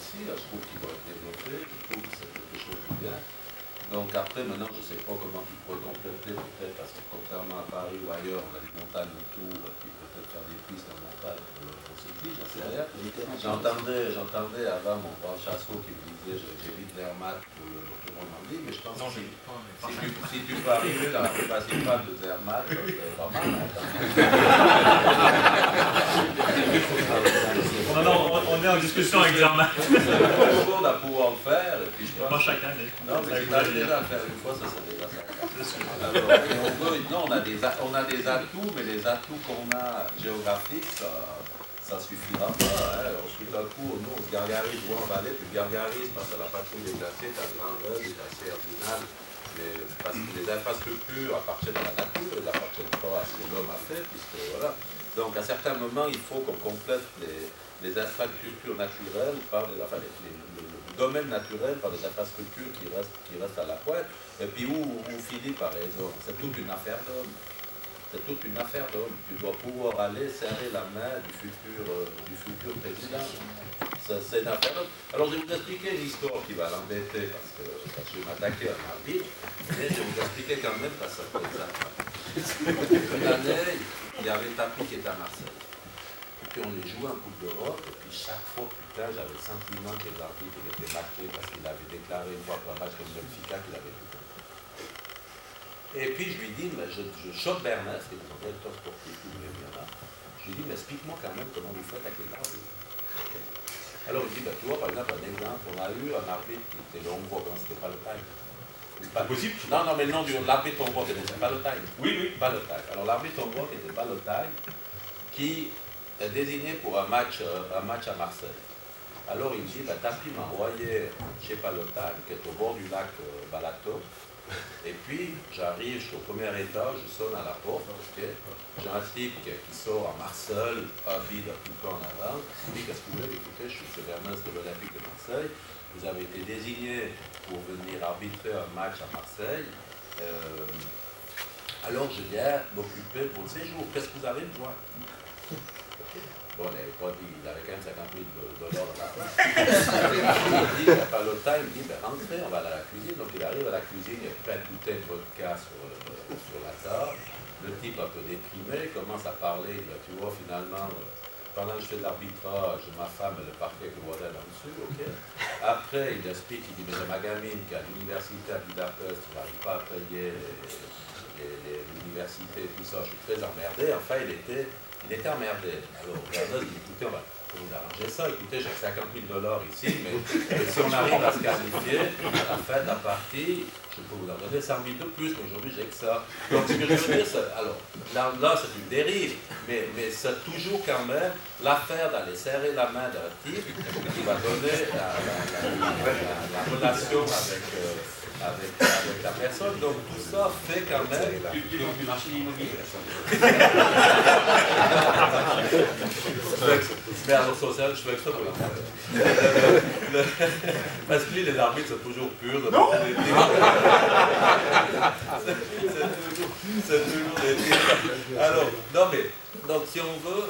ici, je trouve qu'il doit être développé, je trouve que c'est quelque chose de bien. Donc après, maintenant, je ne sais pas comment tu pourrais compléter, peut-être, parce que contrairement à Paris ou ailleurs, on a des montagnes autour, et puis peut-être faire des pistes en montagne pour cyclisme, j'en sais rien. J'entendais avant mon grand Chassot qui me disait j'évite Zermatt pour le Tour Normandie, mais je pense que si tu peux arriver dans la rue principale de Zermatt, ça serait pas mal. On est en discussion avec Zermatt. C'est le monde à pouvoir le faire, et puis je pense... Pas chaque année. Non, mais si tu arrives déjà à le faire une fois, ça serait déjà ça. Alors, on a des atouts, mais les atouts qu'on a géographiques, ça suffira pas. Hein. Alors, tout à coup, nous, on se gargarise, en vallée, puis gargarise parce que la patrouille des glaciers, t'as Grandeuil, t'as Cerdinal, mais parce que les infrastructures appartiennent à la nature, elles n'appartiennent pas à ce que l'homme a fait, puisque voilà. Donc, à certains moments, il faut qu'on complète les infrastructures naturelles par le domaine naturel par des infrastructures qui restent à la pointe. Et puis où finit par raison? C'est toute une affaire d'homme. C'est toute une affaire d'homme. Tu dois pouvoir aller serrer la main du futur président. C'est une affaire d'homme. Alors je vais vous expliquer une histoire qui va l'embêter parce que je vais m'attaquer à un arbitre, mais je vais vous expliquer quand même parce que ça peut être ça. Une année, il y avait Tapie qui était à Marseille. Puis on les jouait en Coupe d'Europe, et puis chaque fois, putain, j'avais le sentiment que l'arbitre était marqué parce qu'il avait déclaré une fois pour un match comme Benfica qu'il avait tout. Et puis je lui dis, mais je chope Bernès, qui est mon directeur sportif, je lui dis, mais explique-moi quand même comment vous faites avec les arbitres. Alors il dit, ben, tu vois, par exemple, un exemple, on a eu un arbitre qui était le Hongrois, comment c'était pas le time. Pas possible. Non, mais le nom de l'arbitre hongrois qui était pas le time. Oui. Pas le time. Alors l'arbitre hongrois qui était pas le time, qui est désigné pour un match à Marseille. Alors il me dit, Tapie m'a envoyé chez Palotagne, qui est au bord du lac Balaton, et puis j'arrive, je suis au premier étage, je sonne à la porte, okay. J'ai un type qui sort à Marseille, habille un petit peu en avant, il me dit, qu'est-ce que vous voulez? Écoutez, je suis M. Bernès de l'Olympique de Marseille, vous avez été désigné pour venir arbitrer un match à Marseille, alors je viens m'occuper de votre séjour, qu'est-ce que vous avez besoin? Bon, il avait quand même 50 000 $ dans la poche. Il dit, il n'y a pas le temps, il me dit, rentrez, on va aller à la cuisine. Donc il arrive à la cuisine, il y a plein de bouteilles de vodka sur la table. Le type un peu déprimé, il commence à parler, il dit, tu vois, finalement, pendant que je fais de l'arbitrage, ma femme, elle est partie avec le voisin en dessous, ok. Après, il explique, il dit, mais j'ai ma gamine qui est à l'université à Budapest, je n'arrive pas à payer l'université et tout ça, je suis très emmerdé. Enfin, il était emmerdé. Alors, Bernard dit, écoutez, on va vous arranger ça. Écoutez, j'ai 50 000 $ ici, mais si on arrive à se qualifier, à la fin de la partie, je peux vous en donner 100 000 de plus, mais aujourd'hui, j'ai que ça. Donc, ce que je veux dire, alors, là c'est une dérive, mais c'est toujours quand même l'affaire d'aller serrer la main d'un type qui va donner la relation avec la personne. Donc tout ça fait quand même du marché immobilier. Mais alors social, je fais extra pour parce que lui, les arbitres sont toujours purs. C'est toujours des tirs. Alors, non mais, donc si on veut,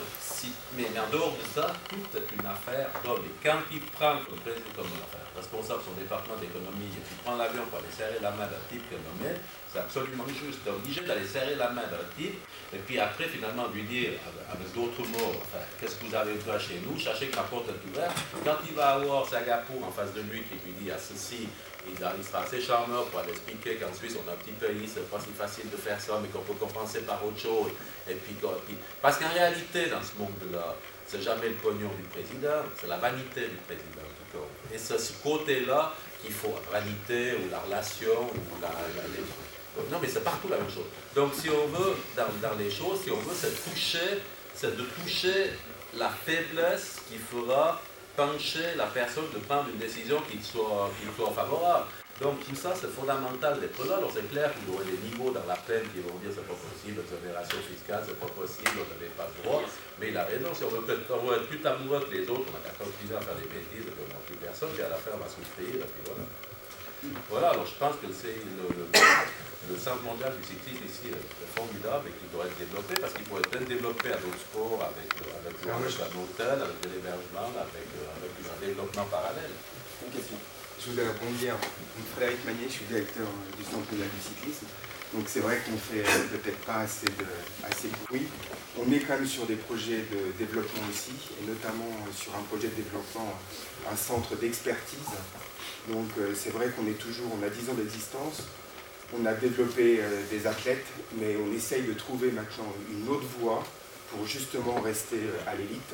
mais en dehors de ça, tout est une affaire d'homme. Et quand il prend comme président, comme responsable de son département d'économie, et qu'il prend l'avion pour aller serrer la main d'un type qui est nommé, c'est absolument juste. Il est obligé d'aller serrer la main d'un type, et puis après, finalement, lui dire, avec d'autres mots, enfin, qu'est-ce que vous avez besoin chez nous, sachez que la porte est ouverte. Quand il va avoir Singapour en face de lui, qui lui dit à ceci, il sera assez charmeur pour aller expliquer qu'en Suisse, on a un petit pays, c'est pas si facile de faire ça, mais qu'on peut compenser par autre chose. Et puis, parce qu'en réalité, dans ce monde-là, c'est jamais le pognon du président, c'est la vanité du président qui compte. Et c'est ce côté-là qu'il faut, la vanité ou la relation, ou non, mais c'est partout la même chose. Donc, si on veut, dans les choses, si on veut, c'est de toucher la faiblesse qui fera pencher la personne de prendre une décision qui soit favorable. Donc tout ça, c'est fondamental d'être là. Alors c'est clair qu'il y aurait des niveaux dans la peine qui vont dire c'est pas possible, l'exonération fiscale, c'est pas possible, on n'avait pas le droit. Mais il a raison, si on veut être plus amoureux que les autres, on n'a qu'à continuer à faire des bêtises, on n'a plus personne, puis à la fin on va souffrir, et puis voilà. Voilà, alors je pense que c'est le Centre mondial du cyclisme ici est formidable et qui doit être développé parce qu'il pourrait être développé à d'autres sports avec un hôtel, avec de l'hébergement, avec un développement parallèle. Une question. Je voudrais rebondir. Frédéric Magnier, je suis directeur du Centre mondial du cyclisme. Donc c'est vrai qu'on fait peut-être pas assez de bruit. On est quand même sur des projets de développement aussi, et notamment sur un projet de développement, un centre d'expertise. Donc c'est vrai qu'on est toujours, on a 10 ans d'existence, on a développé des athlètes, mais on essaye de trouver maintenant une autre voie pour justement rester à l'élite.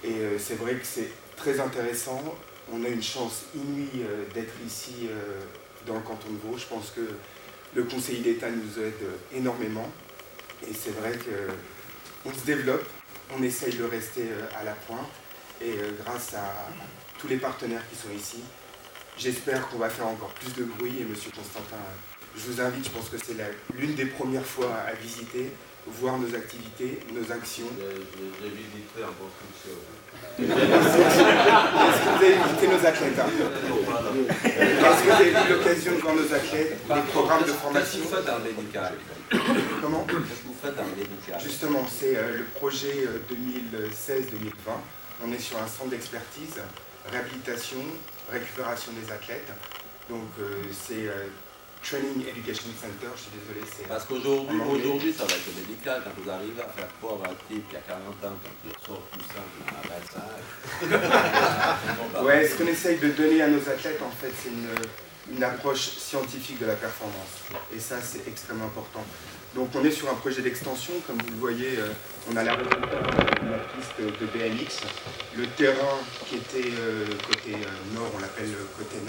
Et c'est vrai que c'est très intéressant. On a une chance inouïe d'être ici dans le canton de Vaud. Je pense que le Conseil d'État nous aide énormément. Et c'est vrai qu'on se développe, on essaye de rester à la pointe. Et grâce à tous les partenaires qui sont ici, j'espère qu'on va faire encore plus de bruit. Et Monsieur Constantin, je vous invite, je pense que c'est l'une des premières fois à visiter, voir nos activités, nos actions. J'ai visité en construction. Est-ce que vous avez visité nos athlètes Est-ce que vous avez eu l'occasion de voir nos athlètes, les programmes de formation? Qu'est-ce que vous faites dans le médical? Comment? Qu'est-ce que vous faites dans le médical? Justement, c'est le projet 2016-2020. On est sur un centre d'expertise, réhabilitation, récupération des athlètes. Donc c'est Training Education Center, je suis désolé. Parce qu'aujourd'hui, ça va être médical. Quand vous arrivez à faire croire à un type qui a 40 ans, quand il ressort tout ça à 25. Ouais, ce qu'on essaye de donner à nos athlètes, en fait, c'est une approche scientifique de la performance. Et ça, c'est extrêmement important. Donc on est sur un projet d'extension, comme vous le voyez, on a la piste de BMX. Le terrain qui était côté nord, on l'appelle côté nord.